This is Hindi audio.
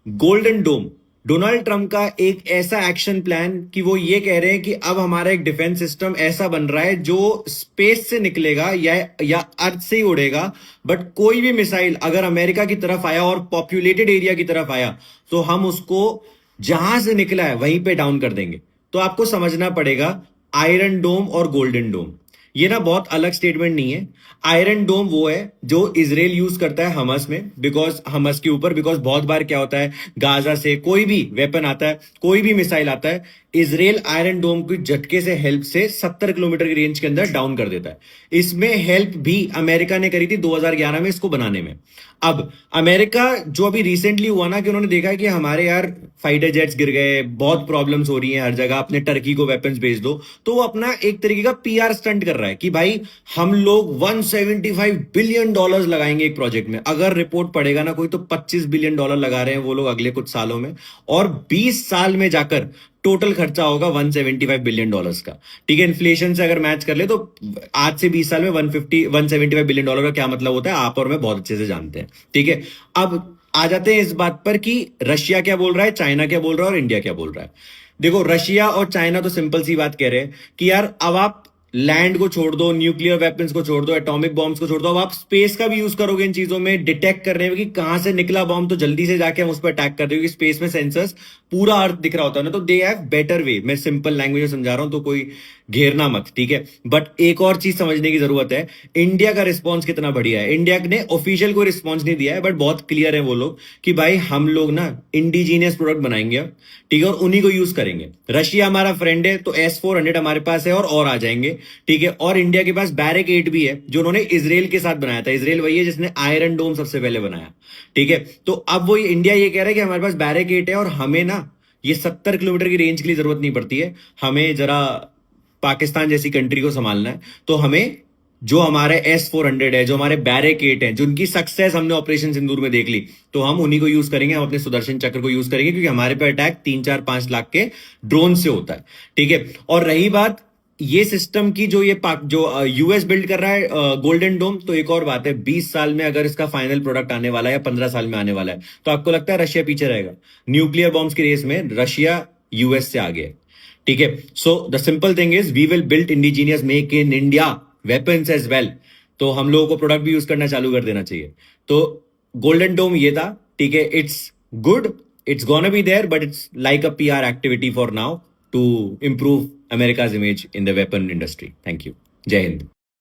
गोल्डन डोम, डोनाल्ड ट्रंप का एक ऐसा एक्शन प्लान कि वो ये कह रहे हैं कि अब हमारा एक डिफेंस सिस्टम ऐसा बन रहा है जो स्पेस से निकलेगा या अर्थ से ही उड़ेगा। बट कोई भी मिसाइल अगर अमेरिका की तरफ आया और पॉपुलेटेड एरिया की तरफ आया तो हम उसको जहां से निकला है वहीं पे डाउन कर देंगे। तो आपको समझना पड़ेगा आयरन डोम और गोल्डन डोम ये ना बहुत अलग स्टेटमेंट नहीं है। आयरन डोम वो है जो इसराइल यूज करता है हमस में, बिकॉज हमस के ऊपर, बिकॉज बहुत बार क्या होता है गाजा से कोई भी वेपन आता है, कोई भी मिसाइल आता है, इसराइल आयरन डोम की झटके से हेल्प से 70 किलोमीटर की रेंज के अंदर डाउन कर देता है। इसमें हेल्प भी अमेरिका ने करी थी 2011 में इसको बनाने में। अब अमेरिका जो अभी रिसेंटली हुआ ना कि उन्होंने देखा कि हमारे यार फाइटर जेट्स गिर गए, बहुत प्रॉब्लम्स हो रही हैं हर जगह, अपने टर्की को वेपन्स भेज दो, तो वो अपना एक तरीके का पीआर स्टंट कर रहा है कि भाई हम लोग 175 बिलियन डॉलर्स लगाएंगे एक प्रोजेक्ट में। अगर रिपोर्ट पड़ेगा ना कोई तो 25 बिलियन डॉलर लगा रहे हैं वो लोग अगले कुछ सालों में, और 20 साल में जाकर टोटल खर्चा होगा 175 बिलियन डॉलर्स का। ठीक है, इन्फ्लेशन से अगर मैच कर ले तो आज से 20 साल में 175 बिलियन डॉलर का क्या मतलब होता है आप और मैं बहुत अच्छे से जानते हैं। ठीक है, अब आ जाते हैं इस बात पर कि रशिया क्या बोल रहा है, चाइना क्या बोल रहा है और इंडिया क्या बोल रहा है। देखो, रशिया और चाइना तो सिंपल सी बात कह रहे हैं कि यार अब आप लैंड को छोड़ दो, न्यूक्लियर वेपन्स को छोड़ दो, एटॉमिक बॉम्ब्स को छोड़ दो, अब आप स्पेस का भी यूज करोगे इन चीजों में डिटेक्ट करने में कि कहां से निकला बॉम्ब, तो जल्दी से जाके हम उस पर अटैक कर देंगे। स्पेस में सेंसर्स पूरा अर्थ दिख रहा होता है ना, तो दे हैव बेटर वे। मैं सिंपल लैंग्वेज में समझा रहा हूं तो कोई घेरना मत, ठीक है। बट एक और चीज समझने की जरूरत है, इंडिया का रिस्पॉन्स कितना बढ़िया है। इंडिया ने ऑफिशियल कोई रिस्पॉन्स नहीं दिया है, बट बहुत क्लियर है वो लोग कि भाई हम लोग ना इंडिजीनियस प्रोडक्ट बनाएंगे अब, ठीक है, और उन्हीं को यूज करेंगे। रशिया हमारा फ्रेंड है तो S-400 हमारे पास है और आ जाएंगे, ठीक है। और इंडिया के पास बैरिक 8 भी है जो उन्होंने इसराइल के साथ बनाया था। इसराइल वही है जिसने आयरन डोम सबसे पहले बनाया, ठीक है। तो अब वो इंडिया ये कह रहा है कि हमारे पास बैरिक 8 है और हमें ना ये 70 किलोमीटर की रेंज के लिए जरूरत नहीं पड़ती है, हमें जरा पाकिस्तान जैसी कंट्री को संभालना है। तो हमें जो हमारे S-400 है, जो हमारे बैरिकेड है, जिनकी सक्सेस हमने ऑपरेशन सिंदूर में देख ली, तो हम उन्हीं को यूज करेंगे, हम अपने सुदर्शन चक्र को यूज करेंगे, क्योंकि हमारे पे अटैक 3-4-5 लाख के ड्रोन से होता है, ठीक है। और रही बात ये सिस्टम की, जो ये जो यूएस बिल्ड कर रहा है गोल्डन डोम, तो एक और बात है, 20 साल में अगर इसका फाइनल प्रोडक्ट आने वाला है या 15 साल में आने वाला है, तो आपको लगता है रशिया पीछे रहेगा? न्यूक्लियर बॉम्ब्स की रेस में रशिया यूएस से आगे है, ठीक है। So the simple thing is we will build indigenous make in India weapons as well. तो हम लोगों को प्रोडक्ट भी यूज करना चालू कर देना चाहिए। तो गोल्डन डोम ये था, ठीक है। It's good, it's gonna be there, but it's like a PR activity for now to improve America's image in the weapon industry. Thank you. जय हिंद।